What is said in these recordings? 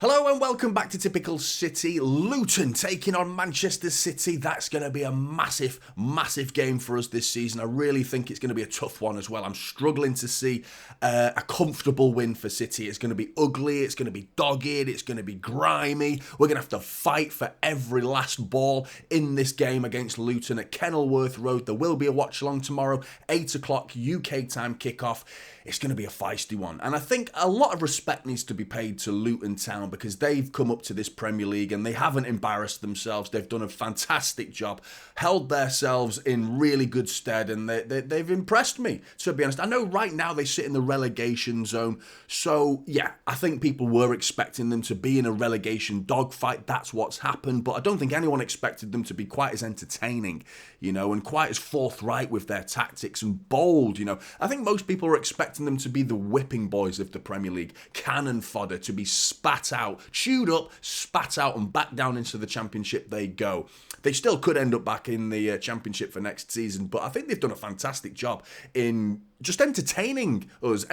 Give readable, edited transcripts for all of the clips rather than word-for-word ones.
Hello and welcome back to Typical City. Luton taking on Manchester City. That's going to be a massive, massive game for us this season. I really think it's going to be a tough one as well. I'm struggling to see a comfortable win for City. It's going to be ugly, it's going to be dogged, it's going to be grimy. We're going to have to fight for every last ball in this game against Luton at Kenilworth Road. There will be a watch along tomorrow, 8 o'clock UK time kickoff. It's going to be a feisty one. And I think a lot of respect needs to be paid to Luton Town because they've come up to this Premier League and they haven't embarrassed themselves. They've done a fantastic job, held themselves in really good stead, and they've impressed me, to be honest. I know right now they sit in the relegation zone. So, yeah, I think people were expecting them to be in a relegation dogfight. That's what's happened. But I don't think anyone expected them to be quite as entertaining, and quite as forthright with their tactics and bold, I think most people are expecting them to be the whipping boys of the Premier League, cannon fodder, to be spat out, chewed up, spat out, and back down into the Championship they go. They still could end up back in the Championship for next season, but I think they've done a fantastic job in just entertaining us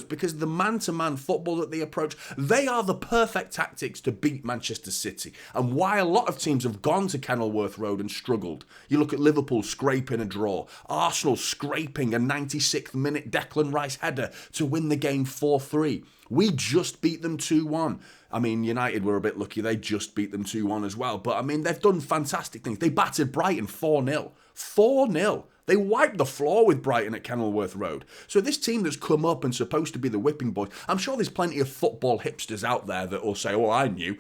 because the man-to-man football that they approach, they are the perfect tactics to beat Manchester City. And why a lot of teams have gone to Kenilworth Road and struggled. You look at Liverpool scraping a draw, Arsenal scraping a 96th minute Declan Rice header to win the game 4-3. We just beat them 2-1. I mean, United were a bit lucky. They just beat them 2-1 as well. But, I mean, they've done fantastic things. They battered Brighton 4-0. 4-0. They wiped the floor with Brighton at Kenilworth Road. So this team that's come up and supposed to be the whipping boys, I'm sure there's plenty of football hipsters out there that will say, oh, I knew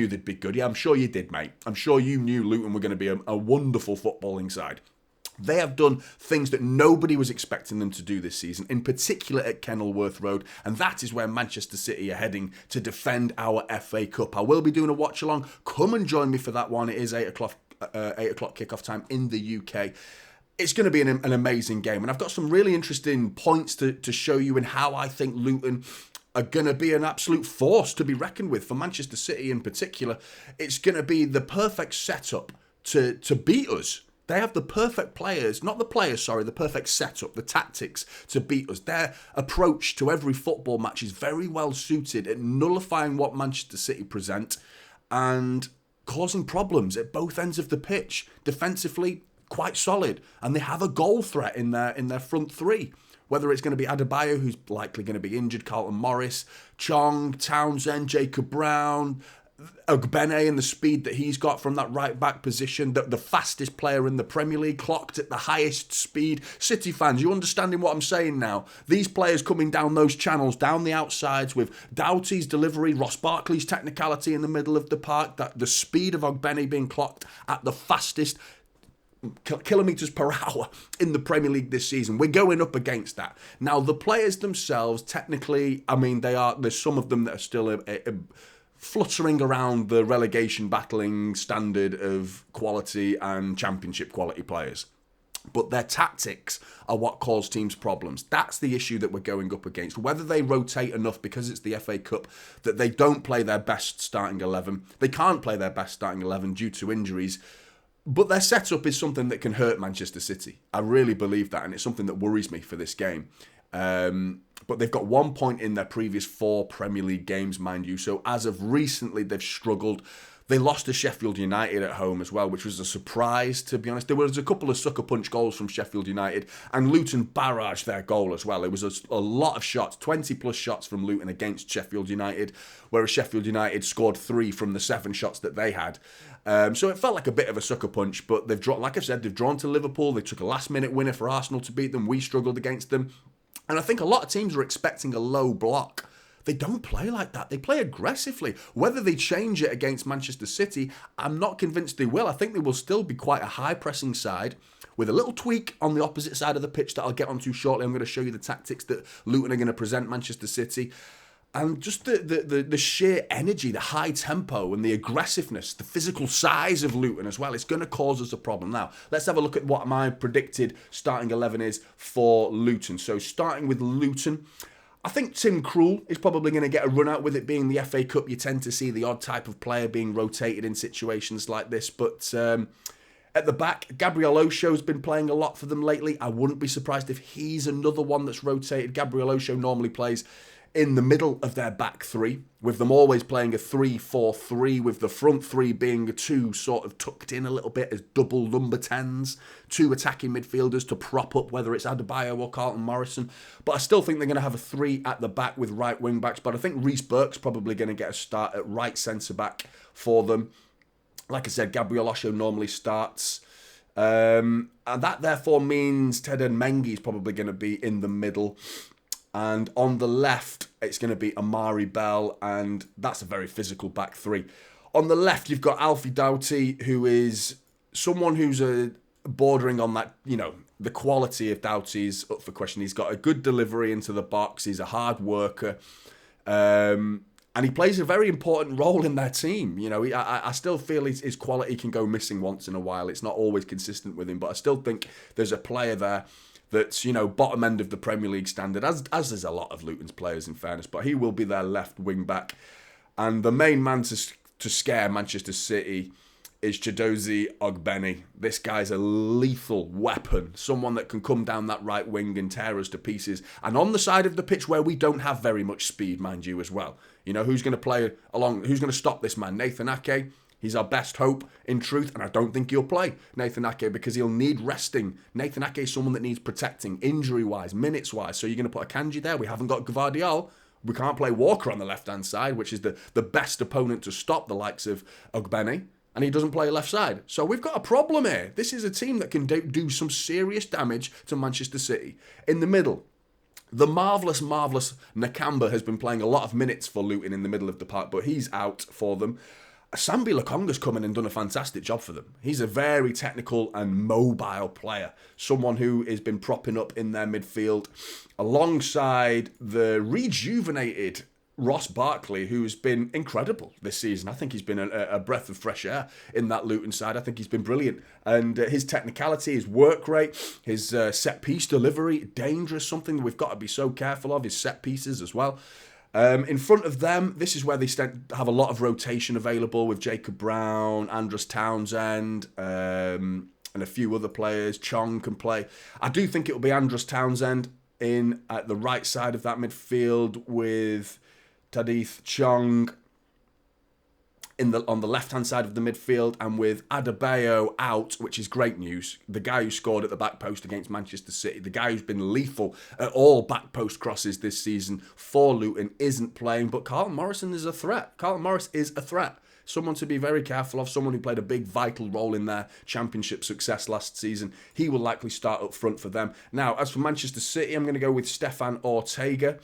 they'd be good. Yeah, I'm sure you did, mate. I'm sure you knew Luton were going to be a wonderful footballing side. They have done things that nobody was expecting them to do this season, in particular at Kenilworth Road, and that is where Manchester City are heading to defend our FA Cup. I will be doing a watch along. Come and join me for that one. It is 8 o'clock kickoff time in the UK. It's going to be an amazing game, and I've got some really interesting points to show you in how I think Luton are going to be an absolute force to be reckoned with. For Manchester City in particular, it's going to be the perfect setup to beat us. They have the perfect the perfect setup, the tactics to beat us. Their approach to every football match is very well suited at nullifying what Manchester City present and causing problems at both ends of the pitch. Defensively, quite solid, and they have a goal threat in their front three. Whether it's going to be Adebayo, who's likely going to be injured, Carlton Morris, Chong, Townsend, Jacob Brown, Ogbene and the speed that he's got from that right back position, the fastest player in the Premier League, clocked at the highest speed. City fans, you understanding what I'm saying now? These players coming down those channels, down the outsides with Doughty's delivery, Ross Barkley's technicality in the middle of the park, the speed of Ogbene being clocked at the fastest kilometres per hour in the Premier League this season. We're going up against that. Now, the players themselves, technically, I mean, there's some of them that are still fluttering around the relegation battling standard of quality and Championship quality players. But their tactics are what cause teams problems. That's the issue that we're going up against. Whether they rotate enough because it's the FA Cup that they don't play their best starting 11. They can't play their best starting 11 due to injuries. But their setup is something that can hurt Manchester City. I really believe that, and it's something that worries me for this game. But they've got 1 point in their previous 4 Premier League games, mind you. So as of recently, they've struggled. They lost to Sheffield United at home as well, which was a surprise, to be honest. There was a couple of sucker punch goals from Sheffield United, and Luton barraged their goal as well. It was a lot of shots, 20-plus shots from Luton against Sheffield United, whereas Sheffield United scored 3 from the 7 shots that they had. So it felt like a bit of a sucker punch, but they've drawn, like I said, they've drawn to Liverpool. They took a last-minute winner for Arsenal to beat them. We struggled against them. And I think a lot of teams are expecting a low block. They don't play like that. They play aggressively. Whether they change it against Manchester City, I'm not convinced they will. I think they will still be quite a high-pressing side with a little tweak on the opposite side of the pitch that I'll get onto shortly. I'm going to show you the tactics that Luton are going to present Manchester City. And just the sheer energy, the high tempo and the aggressiveness, the physical size of Luton as well, it's going to cause us a problem. Now, let's have a look at what my predicted starting 11 is for Luton. So starting with Luton, I think Tim Krul is probably going to get a run out with it being the FA Cup. You tend to see the odd type of player being rotated in situations like this. But at the back, Gabriel Osho's been playing a lot for them lately. I wouldn't be surprised if he's another one that's rotated. Gabriel Osho normally plays in the middle of their back three, with them always playing a 3-4-3, with the front three being a two sort of tucked in a little bit as double number 10s, two attacking midfielders to prop up whether it's Adebayo or Carlton Morrison. But I still think they're going to have a three at the back with right wing backs, but I think Reece Burke's probably going to get a start at right centre back for them. Like I said, Gabriel Osho normally starts. And that therefore means Ted Mengi is probably going to be in the middle. And on the left, it's going to be Amari Bell, and that's a very physical back three. On the left, you've got Alfie Doughty, who is someone who's bordering on that, the quality of Doughty is up for question. He's got a good delivery into the box. He's a hard worker. And he plays a very important role in their team. I still feel his quality can go missing once in a while. It's not always consistent with him, but I still think there's a player there that's, bottom end of the Premier League standard, as there's a lot of Luton's players, in fairness, but he will be their left wing back. And the main man to scare Manchester City is Chidozie Ogbene. This guy's a lethal weapon, someone that can come down that right wing and tear us to pieces. And on the side of the pitch where we don't have very much speed, mind you, as well. Who's going to play along, who's going to stop this man? Nathan Ake. He's our best hope, in truth, and I don't think he'll play Nathan Ake because he'll need resting. Nathan Ake is someone that needs protecting, injury-wise, minutes-wise. So you're going to put Akanji there. We haven't got Gvardiol. We can't play Walker on the left-hand side, which is the best opponent to stop the likes of Ogbene, and he doesn't play left side. So we've got a problem here. This is a team that can do some serious damage to Manchester City. In the middle, the marvellous Nakamba has been playing a lot of minutes for Luton in the middle of the park, but he's out for them. Sambi Lokonga's come in and done a fantastic job for them. He's a very technical and mobile player, someone who has been propping up in their midfield alongside the rejuvenated Ross Barkley, who's been incredible this season. I think he's been a breath of fresh air in that Luton side. I think he's been brilliant. And his technicality, his work rate, his set-piece delivery, dangerous, something that we've got to be so careful of, his set-pieces as well. In front of them, this is where they have a lot of rotation available with Jacob Brown, Andros Townsend, and a few other players. Chong can play. I do think it will be Andros Townsend in at the right side of that midfield with Tadith Chong on the left-hand side of the midfield, and with Adebayo out, which is great news. The guy who scored at the back post against Manchester City, the guy who's been lethal at all back post crosses this season for Luton, isn't playing, but Carlton Morrison is a threat. Carlton Morris is a threat. Someone to be very careful of, someone who played a big vital role in their championship success last season. He will likely start up front for them. Now, as for Manchester City, I'm going to go with Stefan Ortega.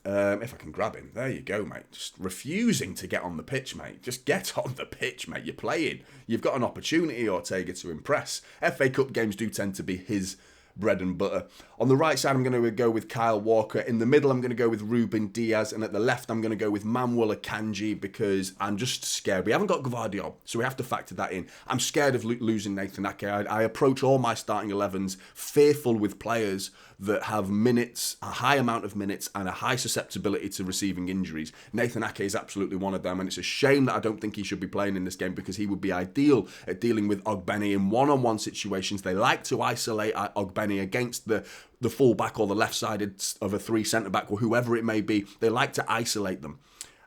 If I can grab him. There you go, mate. Just refusing to get on the pitch, mate. Just get on the pitch, mate. You're playing. You've got an opportunity, Ortega, to impress. FA Cup games do tend to be his bread and butter. On the right side, I'm going to go with Kyle Walker. In the middle, I'm going to go with Ruben Diaz. And at the left, I'm going to go with Manuel Akanji because I'm just scared. We haven't got Gvardiol, so we have to factor that in. I'm scared of losing Nathan Ake. I approach all my starting 11s fearful with players that have minutes, a high amount of minutes, and a high susceptibility to receiving injuries. Nathan Ake is absolutely one of them, and it's a shame that I don't think he should be playing in this game because he would be ideal at dealing with Ogbene in one-on-one situations. They like to isolate Ogbene against the full-back or the left-sided of a three centre-back or whoever it may be. They like to isolate them,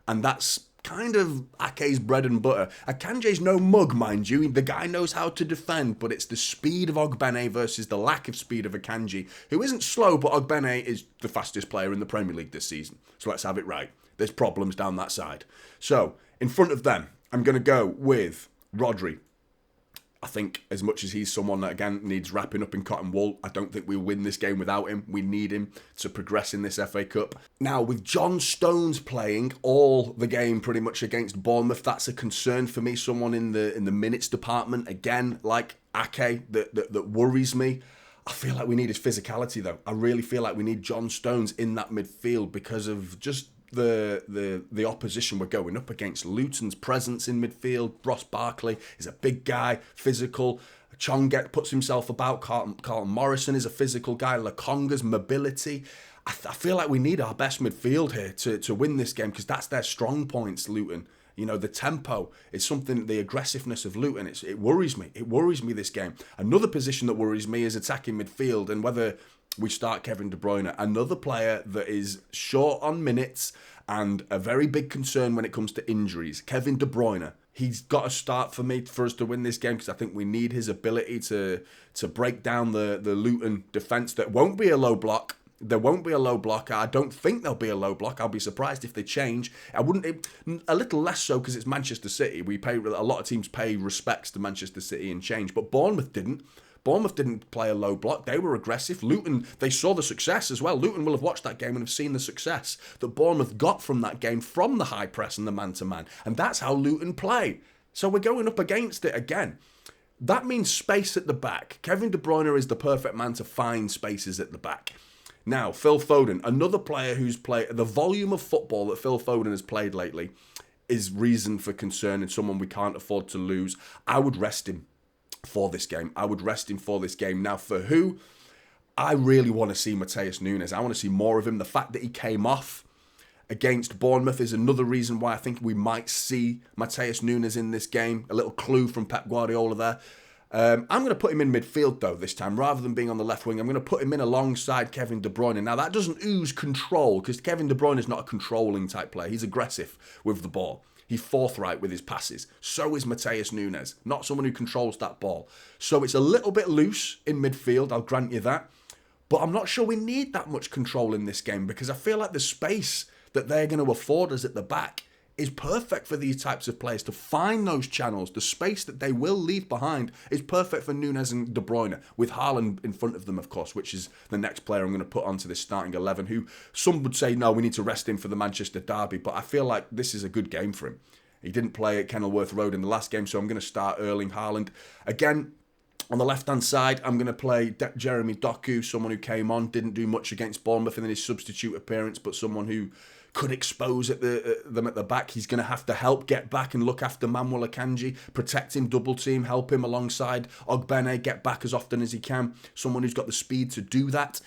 and that's kind of Ake's bread and butter. Akanji's no mug, mind you. The guy knows how to defend, but it's the speed of Ogbene versus the lack of speed of Akanji, who isn't slow, but Ogbene is the fastest player in the Premier League this season. So let's have it right. There's problems down that side. So, in front of them, I'm going to go with Rodri. I think as much as he's someone that, again, needs wrapping up in cotton wool, I don't think we'll win this game without him. We need him to progress in this FA Cup. Now, with John Stones playing all the game pretty much against Bournemouth, that's a concern for me. Someone in the minutes department, again, like Ake, that worries me. I feel like we need his physicality, though. I really feel like we need John Stones in that midfield because of just the opposition we're going up against. Luton's presence in midfield. Ross Barkley is a big guy, physical. Chong puts himself about. Carlton Morrison is a physical guy. Lokonga's mobility. I feel like we need our best midfield here to win this game because that's their strong points, Luton. The tempo is something, the aggressiveness of Luton, it worries me. It worries me this game. Another position that worries me is attacking midfield and whether we start Kevin De Bruyne, another player that is short on minutes and a very big concern when it comes to injuries. Kevin De Bruyne, he's got to start for us to win this game, because I think we need his ability to break down the Luton defence. That won't be a low block. There won't be a low block. I don't think there'll be a low block. I'll be surprised if they change. A little less so because it's Manchester City. A lot of teams pay respects to Manchester City and change, but Bournemouth didn't. Bournemouth didn't play a low block. They were aggressive. Luton, they saw the success as well. Luton will have watched that game and have seen the success that Bournemouth got from that game, from the high press and the man-to-man. And that's how Luton play. So we're going up against it again. That means space at the back. Kevin De Bruyne is the perfect man to find spaces at the back. Now, Phil Foden, another player who's played, the volume of football that Phil Foden has played lately is reason for concern and someone we can't afford to lose. I would rest him for this game. Now, for who? I really want to see Matheus Nunes. I want to see more of him. The fact that he came off against Bournemouth is another reason why I think we might see Matheus Nunes in this game. A little clue from Pep Guardiola there. I'm going to put him in midfield, though, this time. Rather than being on the left wing, I'm going to put him in alongside Kevin De Bruyne. Now, that doesn't ooze control, because Kevin De Bruyne is not a controlling type player. He's aggressive with the ball. He's forthright with his passes. So is Matheus Nunes, not someone who controls that ball. So it's a little bit loose in midfield, I'll grant you that. But I'm not sure we need that much control in this game, because I feel like the space that they're going to afford us at the back is perfect for these types of players to find those channels. The space that they will leave behind is perfect for Nunes and De Bruyne, with Haaland in front of them, of course, which is the next player I'm going to put onto this starting 11, who some would say, no, we need to rest him for the Manchester derby, but I feel like this is a good game for him. He didn't play at Kenilworth Road in the last game, so I'm going to start Erling Haaland. Again, on the left-hand side, I'm going to play Jeremy Doku, someone who came on, didn't do much against Bournemouth in his substitute appearance, but someone who could expose them at the back. He's going to have to help get back and look after Manuel Akanji, protect him, double team, help him alongside Ogbene, get back as often as he can. Someone who's got the speed to do that.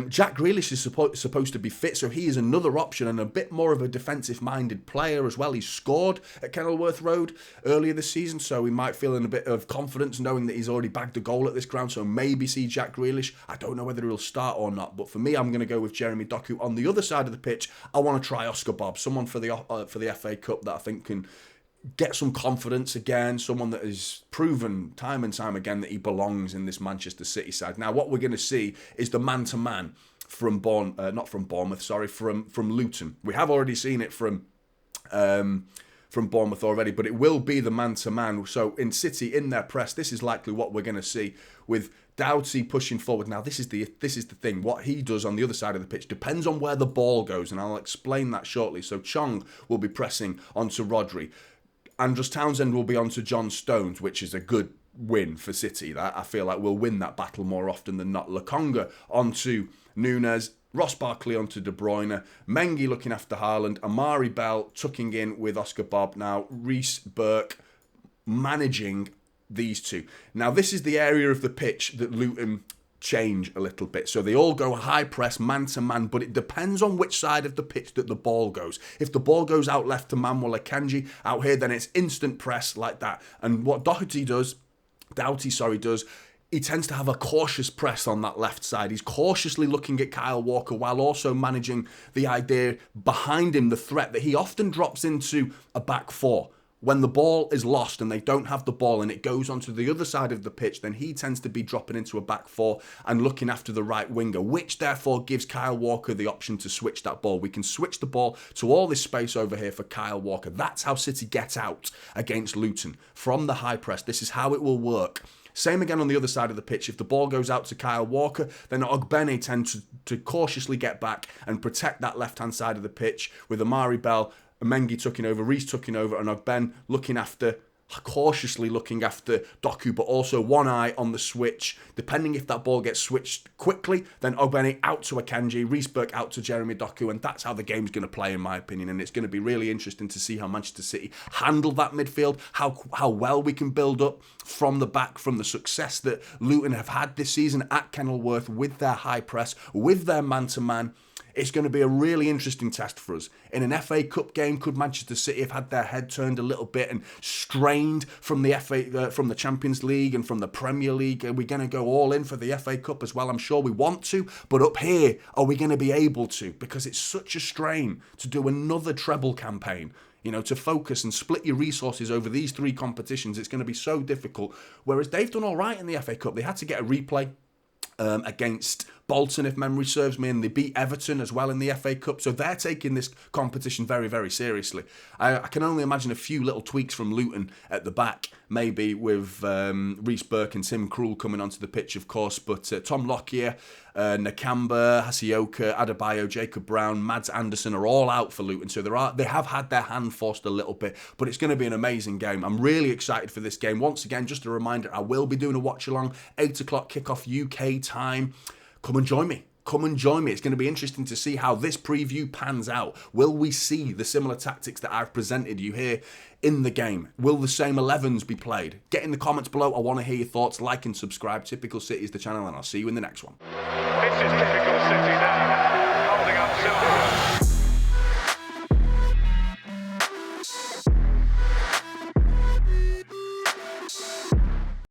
Jack Grealish is supposed to be fit, so he is another option and a bit more of a defensive-minded player as well. He's scored at Kenilworth Road earlier this season, so we might feel in a bit of confidence knowing that he's already bagged a goal at this ground, so maybe see Jack Grealish. I don't know whether he'll start or not, but for me, I'm going to go with Jeremy Doku. On the other side of the pitch, I want to try Oscar Bob, someone for the FA Cup that I think can get some confidence again, someone that has proven time and time again that he belongs in this Manchester City side. Now, what we're going to see is the man-to-man from Luton. We have already seen it from Bournemouth already, but it will be the man-to-man. So in City, in their press, this is likely what we're going to see with Doughty pushing forward. Now, this is the thing. What he does on the other side of the pitch depends on where the ball goes, and I'll explain that shortly. So Chong will be pressing onto Rodri. Andros Townsend will be on to John Stones, which is a good win for City. That I feel like we'll win that battle more often than not. Lokonga onto Nunes, Ross Barkley onto De Bruyne, Mengi looking after Haaland, Amari Bell tucking in with Oscar Bob. Now, Reece Burke managing these two. Now, this is the area of the pitch that Luton change a little bit. So they all go high press, man to man, but it depends on which side of the pitch that the ball goes. If the ball goes out left to Manuel Akanji, out here, then it's instant press like that. And what Doughty does, he tends to have a cautious press on that left side. He's cautiously looking at Kyle Walker while also managing the idea behind him, the threat that he often drops into a back four. When the ball is lost and they don't have the ball and it goes onto the other side of the pitch, then he tends to be dropping into a back four and looking after the right winger, which therefore gives Kyle Walker the option to switch that ball. We can switch the ball to all this space over here for Kyle Walker. That's how City get out against Luton, from the high press. This is how it will work. Same again on the other side of the pitch. If the ball goes out to Kyle Walker, then Ogbene tends to cautiously get back and protect that left-hand side of the pitch with Amari Bell, Mengi tucking over, Reece tucking over, and Ogben cautiously looking after Doku, but also one eye on the switch. Depending if that ball gets switched quickly, then Ogbene out to Akanji, Reece Burke out to Jeremy Doku, and that's how the game's going to play, in my opinion. And it's going to be really interesting to see how Manchester City handle that midfield, how well we can build up from the back, from the success that Luton have had this season at Kenilworth with their high press, with their man-to-man. It's going to be a really interesting test for us. In an FA Cup game, could Manchester City have had their head turned a little bit and strained from the from the Champions League and from the Premier League? Are we going to go all in for the FA Cup as well? I'm sure we want to, but up here, are we going to be able to? Because it's such a strain to do another treble campaign. You know, to focus and split your resources over these 3 competitions, it's going to be so difficult. Whereas they've done all right in the FA Cup. They had to get a replay against Bolton, if memory serves me, and they beat Everton as well in the FA Cup. So they're taking this competition very, very seriously. I can only imagine a few little tweaks from Luton at the back, maybe with Reece Burke and Tim Krul coming onto the pitch, of course. But Tom Lockyer, Nakamba, Hasioka, Adebayo, Jacob Brown, Mads Anderson are all out for Luton. So they have had their hand forced a little bit, but it's going to be an amazing game. I'm really excited for this game. Once again, just a reminder, I will be doing a watch along, 8 o'clock kickoff UK time. Come and join me. Come and join me. It's going to be interesting to see how this preview pans out. Will we see the similar tactics that I've presented you here in the game? Will the same 11s be played? Get in the comments below. I want to hear your thoughts. Like and subscribe. Typical City is the channel, and I'll see you in the next one. This is Typical City now, holding up silver.